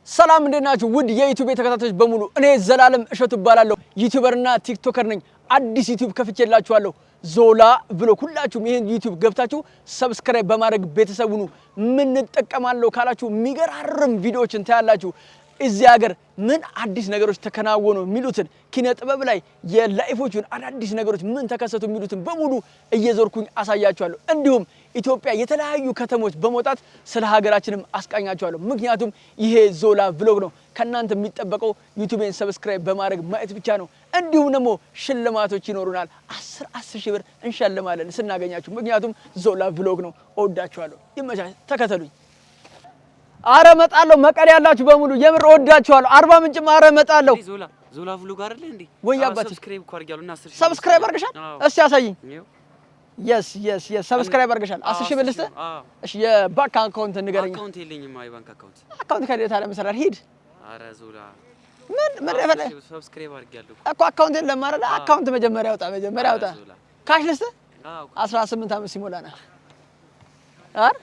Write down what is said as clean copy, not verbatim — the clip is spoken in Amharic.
ሰላም እንደናችሁ ውድ የዩቲዩብ ተከታታዮች በሙሉ እኔ ዘላለም እሸቱ እባላለሁ ዩቲዩበርና ቲክቶከር ነኝ አዲስ ዩቲዩብ ከፍቼላችኋለሁ ዞላ ብሎግ ሁላችሁም ይሄን ዩቲዩብ ገብታችሁ ሰብስክራይብ በማድረግ ቤተሰብ ሁኑ ምን እንጠቀማለሁ ካላችሁ የሚገራርም ቪዲዮዎችን ታያላችሁ እዚህ ሀገር ምን አዲስ ነገሮች ተከናወኑ ሚሉትን ኪነ ጥበብ ላይ የላይፎቹን አዳዲስ ነገሮች ምን ተከሰቱ ሚሉትን በሙሉ እየዞርኩኝ አሳያችኋለሁ እንዲሁም ኢትዮጵያ የተለያዩ ከተሞች በመውጣት ስለ ሀገራችንም አስቃኛችኋለሁ ምክንያቱም ይሄ ዞላ ብሎግ ነው ከናንተ የሚጠበቀው ዩቲዩብን ሰብስክራይብ በማድረግ ማየት ብቻ ነው እንዲሁም ደግሞ ሽልማቶች ይኖሩናል 10 ሺህ ብር እንሸልማለን ስናገኛችሁ ምክንያቱም ዞላ ብሎግ ነው እወዳችኋለሁ ይመቻችሁ ተከተሉኝ አረ መጣለው መቀሌ ያላችሁ በሙሉ የምር ወዳችኋለሁ 40 ምንጭም አረ መጣለው ዞላ ብሎግ አይደል እንዴ ወይ አባቴ ሰብስክራይብ አድርጋለሁና 10 ሺህ ሰብስክራይብ አድርገሻል እስቲ ያሳይኝ yes ሰብስክራይብ አድርገሻል 10 ሺህ ብልስተ እሺ የባንክ አካውንት ንገረኝ አካውንት የለኝም አይ ባንክ አካውንት ከሌለ ታዲያ መሰራር ሂድ አረ ዞላ ምን ረፈለ ሰብስክራይብ አድርጋለሁ እኮ አካውንት የለም አይደል አካውንት መጀመሪያ ያውጣ ካሽ ልስተ 18 ዓመት ሲሞላና አር